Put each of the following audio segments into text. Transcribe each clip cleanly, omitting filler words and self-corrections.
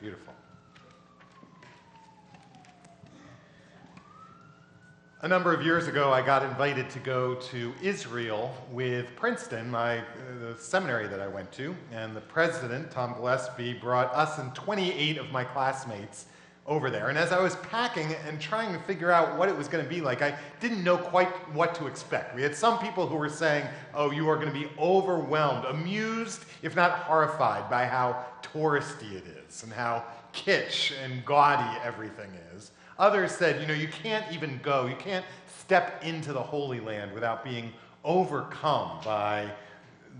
Beautiful. A number of years ago, I got invited to go to Israel with Princeton, the seminary that I went to, and the president, Tom Gillespie, brought us and 28 of my classmates over there. And as I was packing and trying to figure out what it was going to be like, I didn't know quite what to expect. We had some people who were saying, oh, you are going to be overwhelmed, amused, if not horrified, by how touristy it is and how kitsch and gaudy everything is. Others said, you can't even go, you can't step into the Holy Land without being overcome by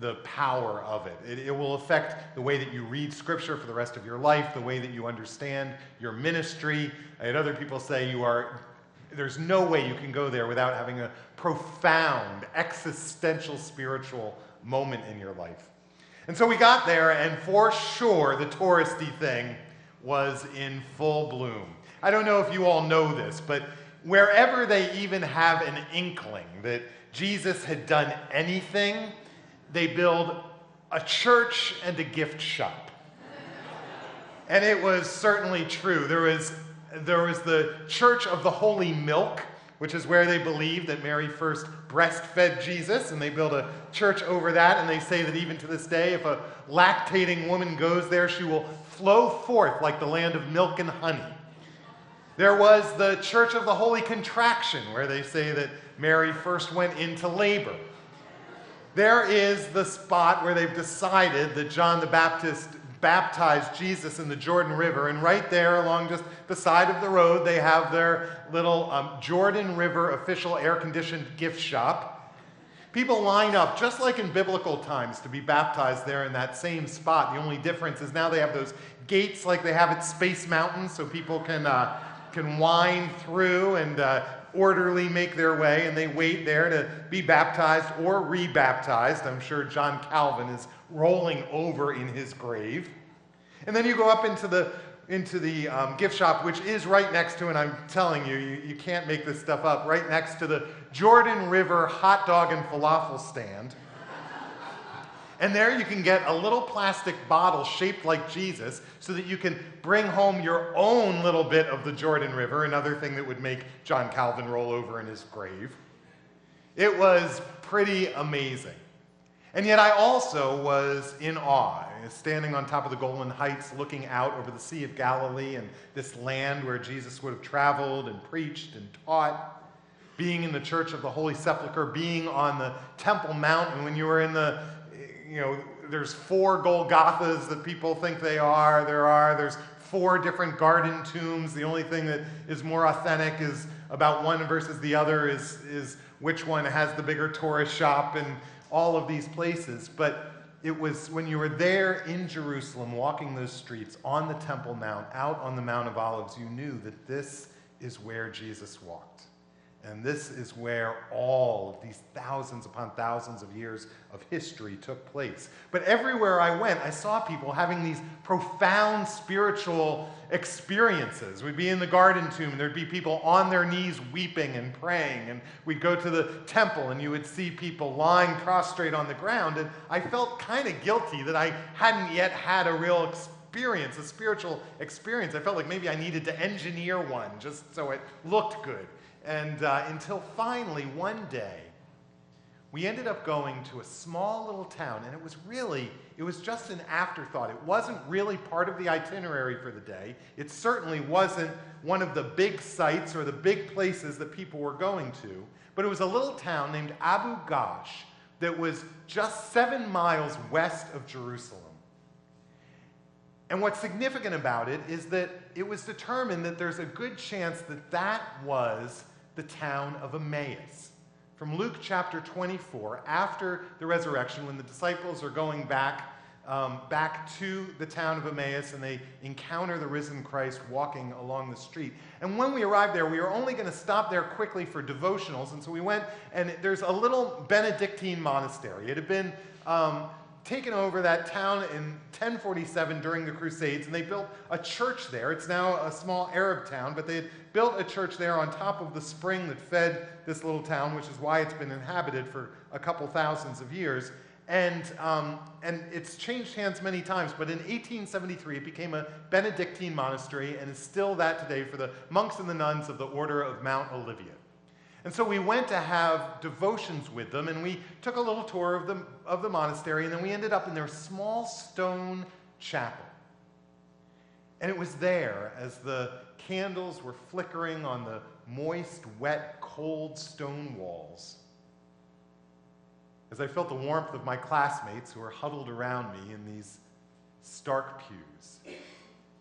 the power of it. It will affect the way that you read Scripture for the rest of your life, the way that you understand your ministry. I had other people say there's no way you can go there without having a profound, existential, spiritual moment in your life. And so we got there, and for sure, the touristy thing was in full bloom. I don't know if you all know this, but wherever they even have an inkling that Jesus had done anything, they build a church and a gift shop. And it was certainly true. There was the Church of the Holy Milk, which is where they believe that Mary first breastfed Jesus, and they build a church over that, and they say that even to this day, if a lactating woman goes there, she will flow forth like the land of milk and honey. There was the Church of the Holy Contraction, where they say that Mary first went into labor. There is the spot where they've decided that John the Baptist baptized Jesus in the Jordan River, and right there along just the side of the road, they have their little Jordan River official air-conditioned gift shop. People line up, just like in biblical times, to be baptized there in that same spot. The only difference is now they have those gates like they have at Space Mountain, so people can wind through and orderly make their way, and they wait there to be baptized or re-baptized. I'm sure John Calvin is rolling over in his grave. And then you go up into the gift shop, which is right next to, and I'm telling you, you can't make this stuff up, right next to the Jordan River hot dog and falafel stand. And there you can get a little plastic bottle shaped like Jesus so that you can bring home your own little bit of the Jordan River, another thing that would make John Calvin roll over in his grave. It was pretty amazing. And yet I also was in awe, standing on top of the Golan Heights, looking out over the Sea of Galilee and this land where Jesus would have traveled and preached and taught, being in the Church of the Holy Sepulchre, being on the Temple Mount, and when you were in there's 4 Golgothas that people think they are. There's 4 different garden tombs. The only thing that is more authentic is about one versus the other is which one has the bigger tourist shop and all of these places. But it was when you were there in Jerusalem, walking those streets, on the Temple Mount, out on the Mount of Olives, you knew that this is where Jesus walked. And this is where all of these thousands upon thousands of years of history took place. But everywhere I went, I saw people having these profound spiritual experiences. We'd be in the garden tomb, and there'd be people on their knees weeping and praying. And we'd go to the temple, and you would see people lying prostrate on the ground. And I felt kind of guilty that I hadn't yet had a real experience, a spiritual experience. I felt like maybe I needed to engineer one just so it looked good. And until finally, one day, we ended up going to a small little town, and it was just an afterthought. It wasn't really part of the itinerary for the day. It certainly wasn't one of the big sites or the big places that people were going to, but it was a little town named Abu Ghosh that was just 7 miles west of Jerusalem. And what's significant about it is that it was determined that there's a good chance that that was the town of Emmaus. From Luke chapter 24, after the resurrection, when the disciples are going back to the town of Emmaus, and they encounter the risen Christ walking along the street. And when we arrived there, we were only going to stop there quickly for devotionals, and so we went, and there's a little Benedictine monastery. It had been taken over that town in 1047 during the Crusades, and they built a church there. It's now a small Arab town, but they had built a church there on top of the spring that fed this little town, which is why it's been inhabited for a couple thousands of years. and it's changed hands many times, but in 1873 it became a Benedictine monastery and is still that today for the monks and the nuns of the Order of Mount Olivet. And so we went to have devotions with them, and we took a little tour of the monastery, and then we ended up in their small stone chapel. And it was there, as the candles were flickering on the moist, wet, cold stone walls, as I felt the warmth of my classmates who were huddled around me in these stark pews,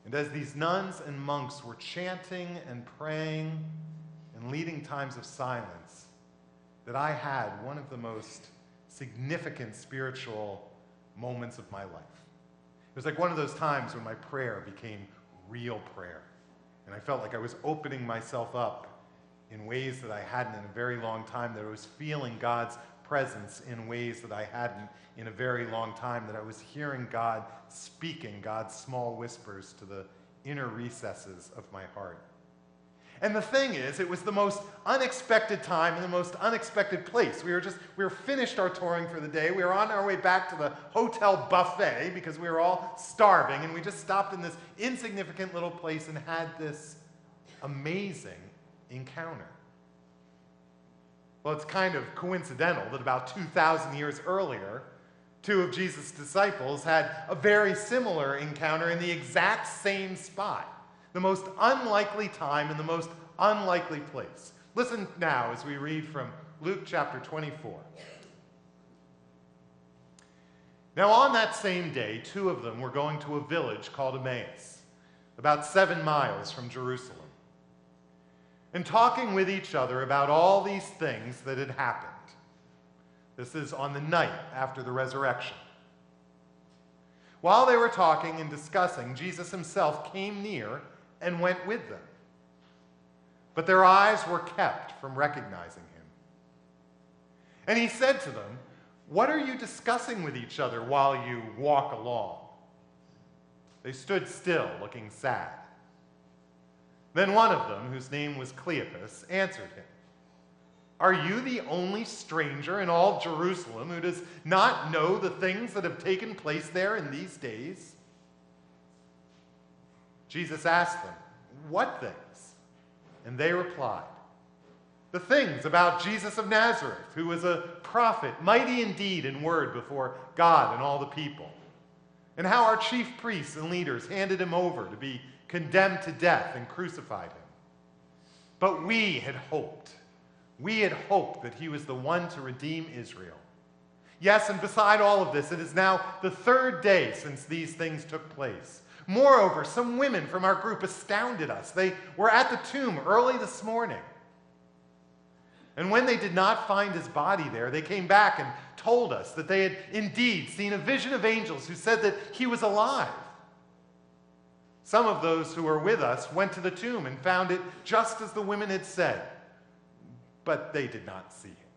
and as these nuns and monks were chanting and praying and leading times of silence, that I had one of the most significant spiritual moments of my life. It was like one of those times when my prayer became real prayer, and I felt like I was opening myself up in ways that I hadn't in a very long time, that I was feeling God's presence in ways that I hadn't in a very long time, that I was hearing God speaking God's small whispers to the inner recesses of my heart. And the thing is, it was the most unexpected time in the most unexpected place. We were finished our touring for the day. We were on our way back to the hotel buffet because we were all starving, and we just stopped in this insignificant little place and had this amazing encounter. Well, it's kind of coincidental that about 2,000 years earlier, two of Jesus' disciples had a very similar encounter in the exact same spot, the most unlikely time and the most unlikely place. Listen now as we read from Luke chapter 24. Now on that same day, two of them were going to a village called Emmaus, about 7 miles from Jerusalem, and talking with each other about all these things that had happened. This is on the night after the resurrection. While they were talking and discussing, Jesus himself came near and went with them. But their eyes were kept from recognizing him. And he said to them, "What are you discussing with each other while you walk along?" They stood still, looking sad. Then one of them, whose name was Cleopas, answered him, "Are you the only stranger in all Jerusalem who does not know the things that have taken place there in these days?" Jesus asked them, "What things?" And they replied, "The things about Jesus of Nazareth, who was a prophet, mighty in deed and word before God and all the people, and how our chief priests and leaders handed him over to be condemned to death and crucified him. But we had hoped that he was the one to redeem Israel. Yes, and beside all of this, it is now the 3rd day since these things took place. Moreover, some women from our group astounded us. They were at the tomb early this morning. And when they did not find his body there, they came back and told us that they had indeed seen a vision of angels who said that he was alive. Some of those who were with us went to the tomb and found it just as the women had said, but they did not see him."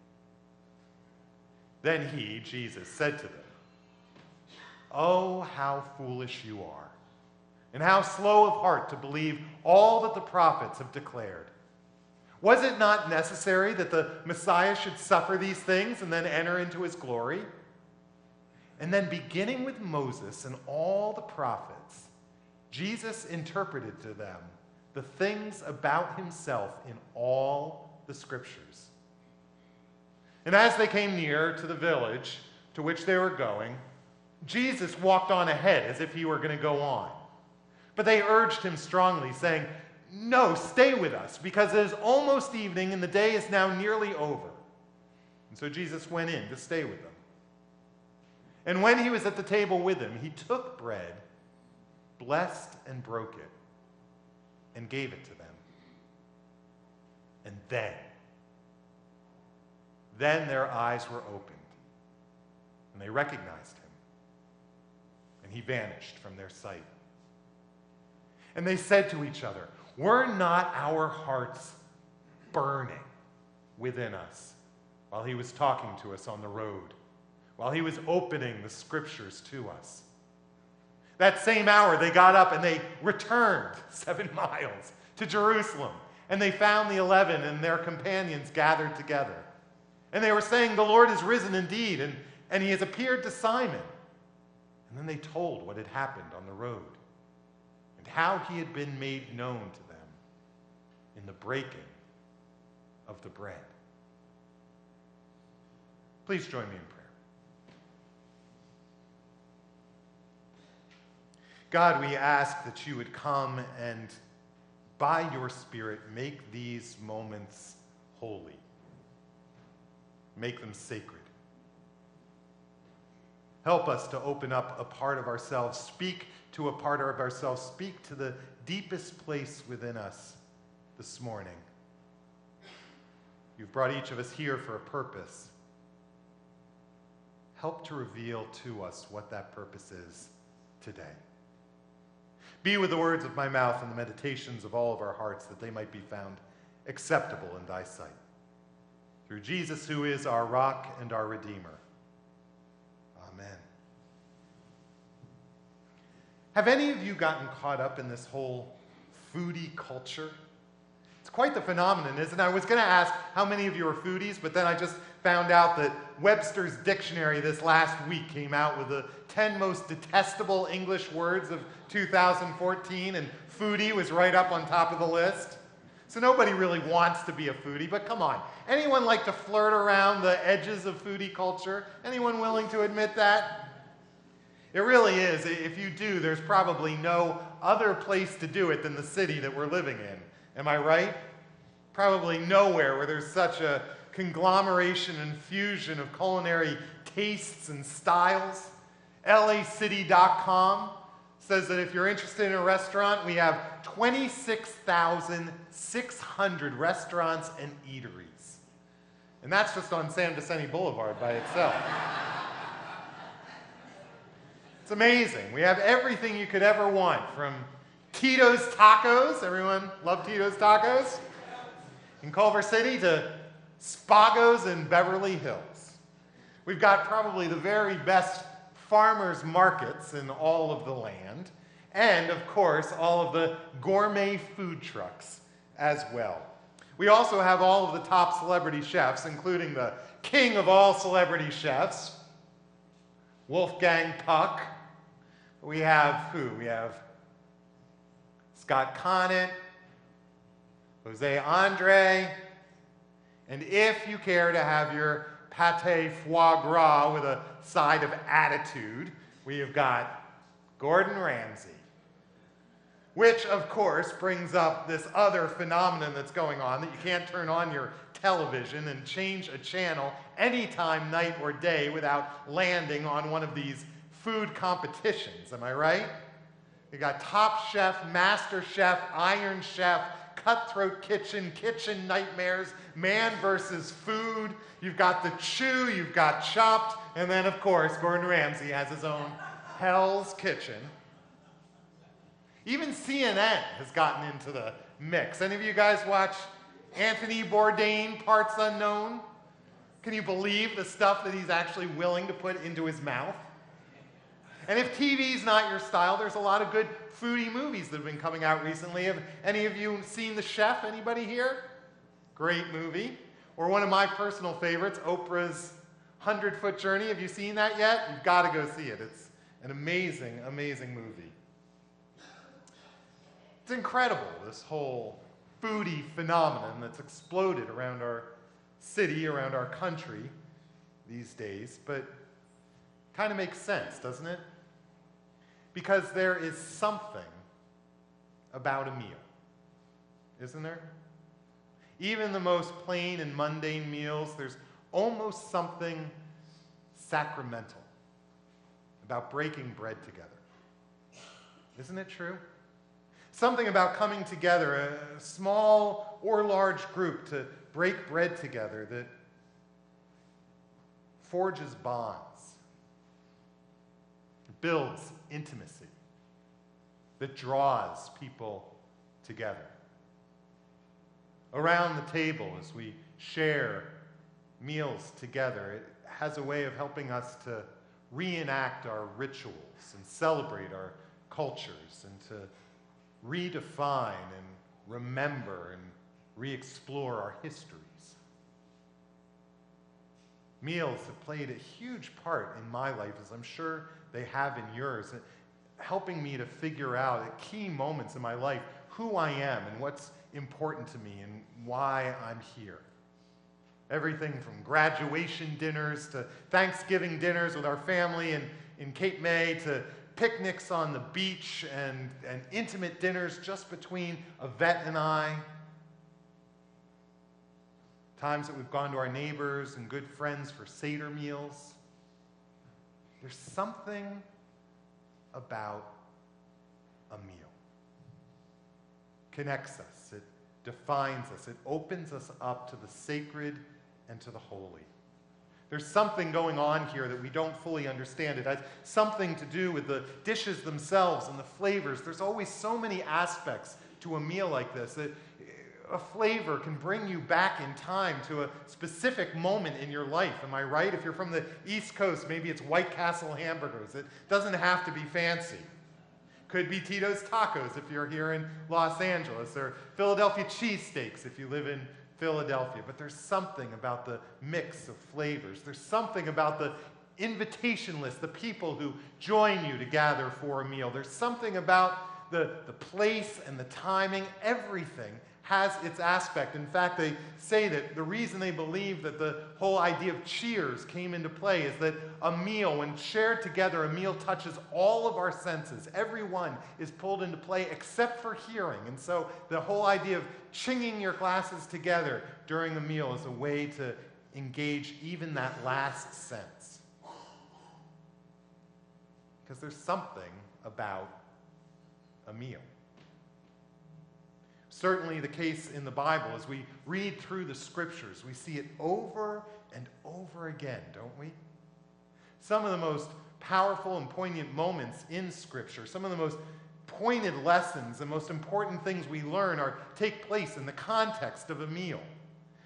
Then he, Jesus, said to them, "Oh, how foolish you are, and how slow of heart to believe all that the prophets have declared. Was it not necessary that the Messiah should suffer these things and then enter into his glory?" And then, beginning with Moses and all the prophets, Jesus interpreted to them the things about himself in all the scriptures. And as they came near to the village to which they were going, Jesus walked on ahead as if he were going to go on. But they urged him strongly, saying, "No, stay with us, because it is almost evening and the day is now nearly over." And so Jesus went in to stay with them. And when he was at the table with them, he took bread, blessed and broke it, and gave it to them. And then their eyes were opened, and they recognized him, and he vanished from their sight. And they said to each other, "Were not our hearts burning within us while he was talking to us on the road, while he was opening the scriptures to us?" That same hour they got up and they returned 7 miles to Jerusalem, and they found the 11 and their companions gathered together. And they were saying, "The Lord is risen indeed and And he has appeared to Simon. And then they told what had happened on the road and how he had been made known to them in the breaking of the bread. Please join me in prayer. God, we ask that you would come and by your Spirit make these moments holy. Make them sacred. Help us to open up a part of ourselves, speak to a part of ourselves, speak to the deepest place within us this morning. You've brought each of us here for a purpose. Help to reveal to us what that purpose is today. Be with the words of my mouth and the meditations of all of our hearts, that they might be found acceptable in thy sight. Through Jesus, who is our rock and our Redeemer. Amen. Have any of you gotten caught up in this whole foodie culture? It's quite the phenomenon, isn't it? I was going to ask how many of you are foodies, but then I just found out that Webster's dictionary this last week came out with the 10 most detestable English words of 2014, and foodie was right up on top of the list. So nobody really wants to be a foodie, but come on. Anyone like to flirt around the edges of foodie culture? Anyone willing to admit that? It really is. If you do, there's probably no other place to do it than the city that we're living in. Am I right? Probably nowhere where there's such a conglomeration and fusion of culinary tastes and styles. LAcity.com says that if you're interested in a restaurant, we have 26,600 restaurants and eateries. And that's just on San Vicente Boulevard by itself. It's amazing. We have everything you could ever want, from Tito's Tacos, everyone love Tito's Tacos, in Culver City, to Spago's in Beverly Hills. We've got probably the very best farmers markets in all of the land, and of course all of the gourmet food trucks as well. We also have all of the top celebrity chefs, including the king of all celebrity chefs, Wolfgang Puck. We have who? We have Scott Conant, Jose Andre, and if you care to have your pâté foie gras with a side of attitude, we have got Gordon Ramsay. Which, of course, brings up this other phenomenon that's going on, that you can't turn on your television and change a channel anytime, night or day, without landing on one of these food competitions. Am I right? You got Top Chef, Master Chef, Iron Chef, Cutthroat Kitchen, Kitchen Nightmares, Man vs. Food. You've got The Chew, you've got Chopped, and then, of course, Gordon Ramsay has his own Hell's Kitchen. Even CNN has gotten into the mix. Any of you guys watch Anthony Bourdain, Parts Unknown? Can you believe the stuff that he's actually willing to put into his mouth? And if TV's not your style, there's a lot of good foodie movies that have been coming out recently. Have any of you seen The Chef? Anybody here? Great movie. Or one of my personal favorites, Oprah's 100-Foot Journey. Have you seen that yet? You've got to go see it. It's an amazing, amazing movie. It's incredible, this whole foodie phenomenon that's exploded around our city, around our country these days, but kind of makes sense, doesn't it? Because there is something about a meal, isn't there? Even the most plain and mundane meals, there's almost something sacramental about breaking bread together. Isn't it true? Something about coming together, a small or large group, to break bread together that forges bonds, builds intimacy, that draws people together. Around the table, as we share meals together, it has a way of helping us to reenact our rituals and celebrate our cultures, and to redefine and remember and re-explore our histories. Meals have played a huge part in my life, as I'm sure they have in yours, helping me to figure out at key moments in my life who I am and what's important to me and why I'm here. Everything from graduation dinners to Thanksgiving dinners with our family in Cape May to picnics on the beach and intimate dinners just between Yvette and I. Times that we've gone to our neighbors and good friends for Seder meals. There's something about a meal. Connects us. It defines us. It opens us up to the sacred and to the holy. There's something going on here that we don't fully understand. It has something to do with the dishes themselves and the flavors. There's always so many aspects to a meal like this. That a flavor can bring you back in time to a specific moment in your life. Am I right? If you're from the East Coast, maybe it's White Castle hamburgers. It doesn't have to be fancy. Could be Tito's Tacos if you're here in Los Angeles, or Philadelphia cheesesteaks if you live in Philadelphia. But there's something about the mix of flavors. There's something about the invitation list, the people who join you to gather for a meal. There's something about the place and the timing. Everything has its aspect. In fact, they say that the reason they believe that the whole idea of cheers came into play is that a meal, when shared together, a meal touches all of our senses. Every one is pulled into play except for hearing. And so the whole idea of chinging your glasses together during a meal is a way to engage even that last sense. Because there's something about a meal. Certainly the case in the Bible. As we read through the scriptures, we see it over and over again, don't we? Some of the most powerful and poignant moments in Scripture, some of the most pointed lessons, the most important things we learn take place in the context of a meal.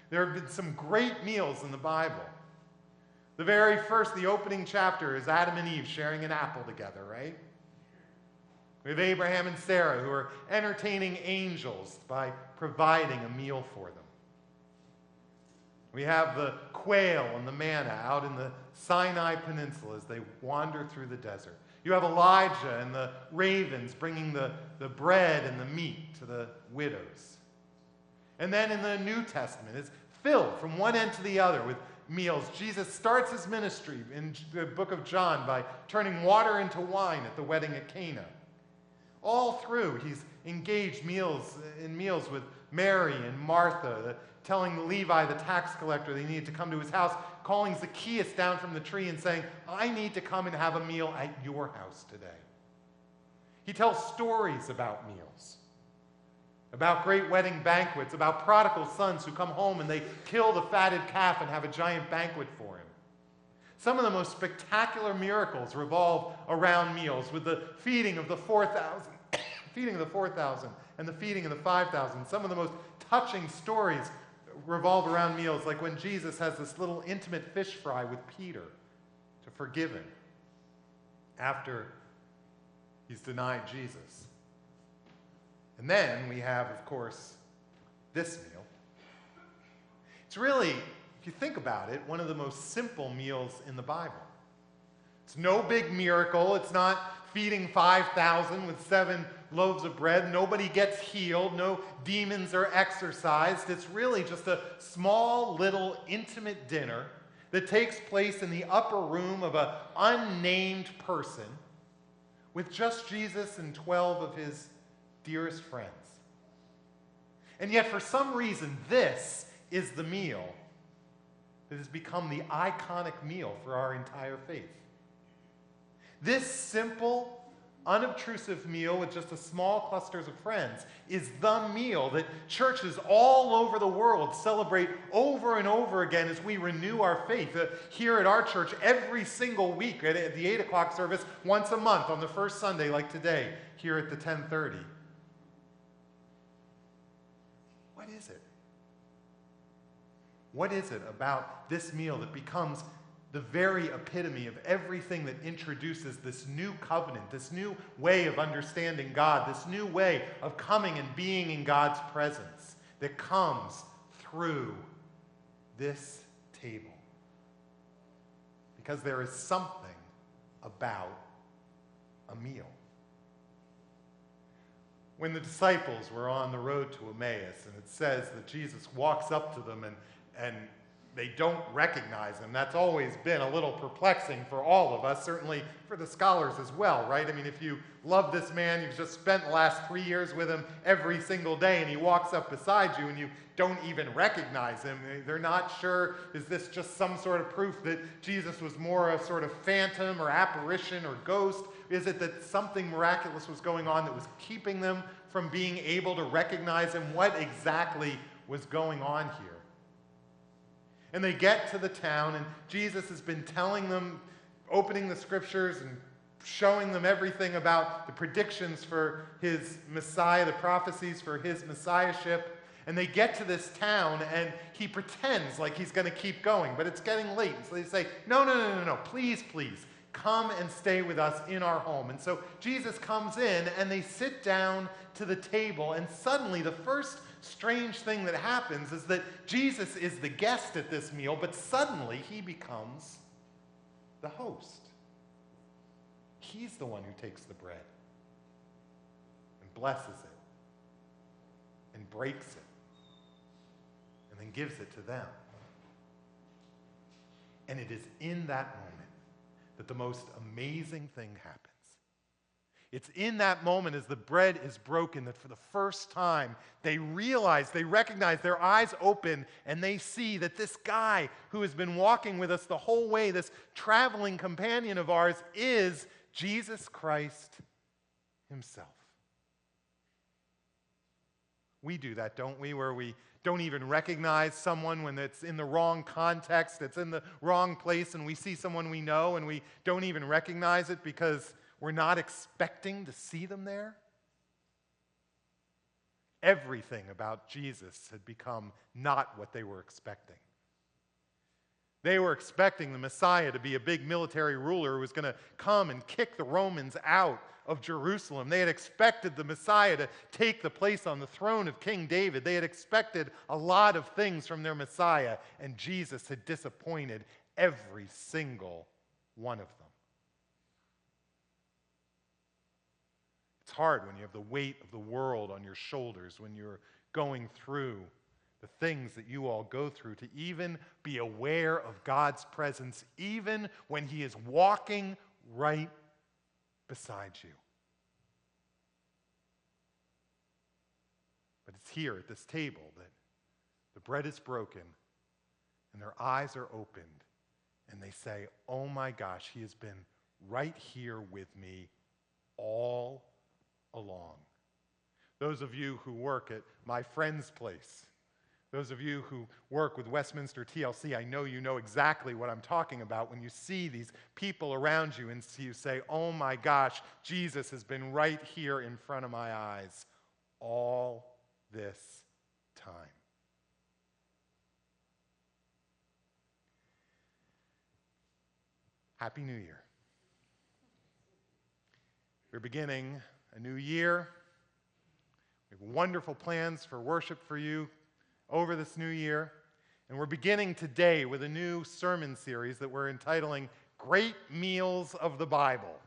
There have been some great meals in the Bible. The very first, the opening chapter, is Adam and Eve sharing an apple together, right? We have Abraham and Sarah who are entertaining angels by providing a meal for them. We have the quail and the manna out in the Sinai Peninsula as they wander through the desert. You have Elijah and the ravens bringing the bread and the meat to the widows. And then in the New Testament, it's filled from one end to the other with meals. Jesus starts his ministry in the book of John by turning water into wine at the wedding at Cana. All through, he's engaged in meals with Mary and Martha, telling Levi, the tax collector, they needed to come to his house, calling Zacchaeus down from the tree and saying, I need to come and have a meal at your house today. He tells stories about meals, about great wedding banquets, about prodigal sons who come home and they kill the fatted calf and have a giant banquet for him. Some of the most spectacular miracles revolve around meals, with the feeding of the 4,000 and the feeding of the 5,000. Some of the most touching stories revolve around meals, like when Jesus has this little intimate fish fry with Peter to forgive him after he's denied Jesus. And then we have, of course, this meal. It's really, if you think about it, one of the most simple meals in the Bible. It's no big miracle. It's not feeding 5,000 with 7 loaves of bread. Nobody gets healed. No demons are exorcised. It's really just a small, little, intimate dinner that takes place in the upper room of an unnamed person with just Jesus and 12 of his dearest friends. And yet, for some reason, this is the meal that has become the iconic meal for our entire faith. This simple, unobtrusive meal with just a small clusters of friends is the meal that churches all over the world celebrate over and over again as we renew our faith. Here at our church, every single week at the 8 o'clock service, once a month on the first Sunday like today, here at the 10:30. What is it? What is it about this meal that becomes the very epitome of everything that introduces this new covenant, this new way of understanding God, this new way of coming and being in God's presence that comes through this table? because there is something about a meal. When the disciples were on the road to Emmaus, and it says that Jesus walks up to them and they don't recognize him, that's always been a little perplexing for all of us, certainly for the scholars as well, right? I mean, if you love this man, you've just spent the last 3 years with him every single day, and he walks up beside you and you don't even recognize him. They're not sure, is this just some sort of proof that Jesus was more a sort of phantom or apparition or ghost? Is it that something miraculous was going on that was keeping them from being able to recognize him? What exactly was going on here? And they get to the town, and Jesus has been telling them, opening the scriptures and showing them everything about the predictions for his Messiah, the prophecies for his messiahship. And they get to this town, and he pretends like he's going to keep going, but it's getting late. So they say, no, please, come and stay with us in our home. And so Jesus comes in, and they sit down to the table, and suddenly the first strange thing that happens is that Jesus is the guest at this meal, but suddenly he becomes the host. He's the one who takes the bread and blesses it and breaks it and then gives it to them. And it is in that moment that the most amazing thing happens. It's in that moment as the bread is broken that for the first time they recognize, their eyes open, and they see that this guy who has been walking with us the whole way, this traveling companion of ours, is Jesus Christ himself. We do that, don't we? Where we don't even recognize someone when it's in the wrong context, it's in the wrong place, and we see someone we know and we don't even recognize it because we're not expecting to see them there. Everything about Jesus had become not what they were expecting. They were expecting the Messiah to be a big military ruler who was going to come and kick the Romans out of Jerusalem. They had expected the Messiah to take the place on the throne of King David. They had expected a lot of things from their Messiah, and Jesus had disappointed every single one of them. It's hard when you have the weight of the world on your shoulders, when you're going through the things that you all go through, to even be aware of God's presence, even when he is walking right beside you. But it's here at this table that the bread is broken and their eyes are opened and they say, oh my gosh, he has been right here with me all along. Those of you who work at my friend's place, those of you who work with Westminster TLC, I know you know exactly what I'm talking about when you see these people around you and you say, oh my gosh, Jesus has been right here in front of my eyes all this time. Happy New Year. We're beginning a new year. We have wonderful plans for worship for you over this new year. And we're beginning today with a new sermon series that we're entitling Great Meals of the Bible.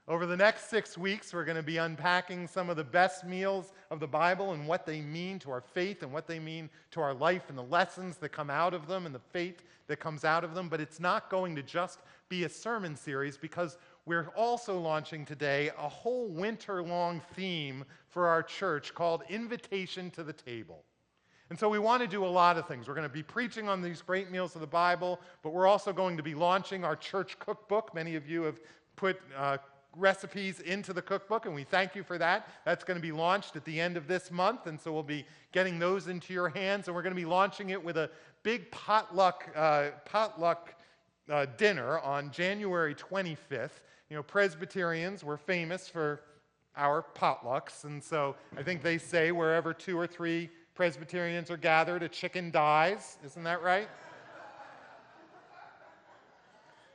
Over the next 6 weeks, we're going to be unpacking some of the best meals of the Bible and what they mean to our faith and what they mean to our life and the lessons that come out of them and the faith that comes out of them. But it's not going to just be a sermon series, because we're also launching today a whole winter-long theme for our church called Invitation to the Table. And so we want to do a lot of things. We're going to be preaching on these great meals of the Bible, but we're also going to be launching our church cookbook. Many of you have put recipes into the cookbook, and we thank you for that. That's going to be launched at the end of this month, and so we'll be getting those into your hands, and we're going to be launching it with a big potluck dinner on January 25th. You know, Presbyterians, we're famous for our potlucks, and so I think they say wherever 2 or 3 Presbyterians are gathered, a chicken dies. Isn't that right?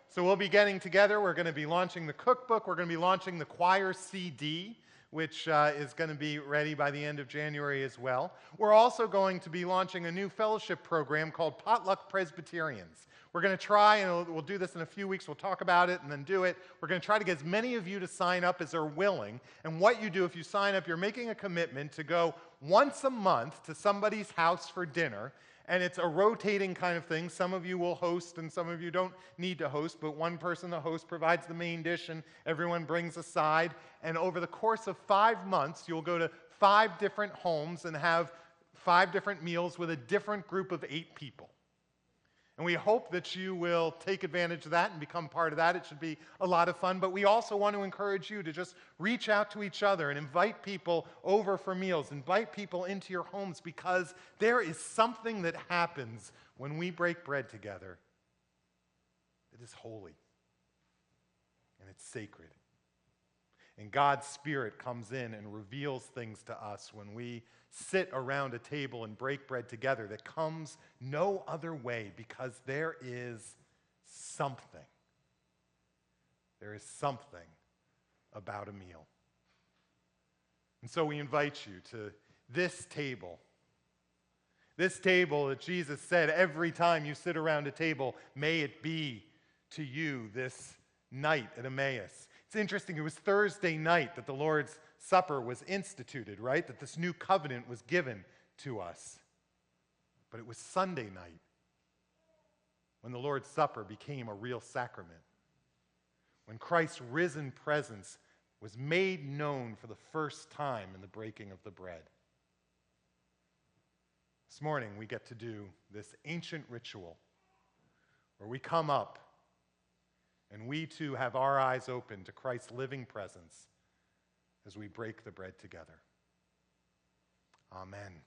So we'll be getting together. We're going to be launching the cookbook. We're going to be launching the choir CD, which is going to be ready by the end of January as well. We're also going to be launching a new fellowship program called Potluck Presbyterians. We're going to try, and we'll do this in a few weeks, we'll talk about it and then do it. We're going to try to get as many of you to sign up as are willing. And what you do if you sign up, you're making a commitment to go once a month to somebody's house for dinner. And it's a rotating kind of thing. Some of you will host and some of you don't need to host, but one person, the host, provides the main dish and everyone brings a side. And over the course of 5 months, you'll go to 5 different homes and have 5 different meals with a different group of 8 people. And we hope that you will take advantage of that and become part of that. It should be a lot of fun. But we also want to encourage you to just reach out to each other and invite people over for meals, invite people into your homes, because there is something that happens when we break bread together that is holy and it's sacred. And God's Spirit comes in and reveals things to us when we sit around a table and break bread together that comes no other way, because there is something. There is something about a meal. And so we invite you to this table that Jesus said every time you sit around a table, may it be to you this night at Emmaus. It's interesting, it was Thursday night that the Lord's Supper was instituted, right? That this new covenant was given to us. But it was Sunday night when the Lord's Supper became a real sacrament. When Christ's risen presence was made known for the first time in the breaking of the bread. This morning we get to do this ancient ritual where we come up and we too have our eyes open to Christ's living presence as we break the bread together. Amen.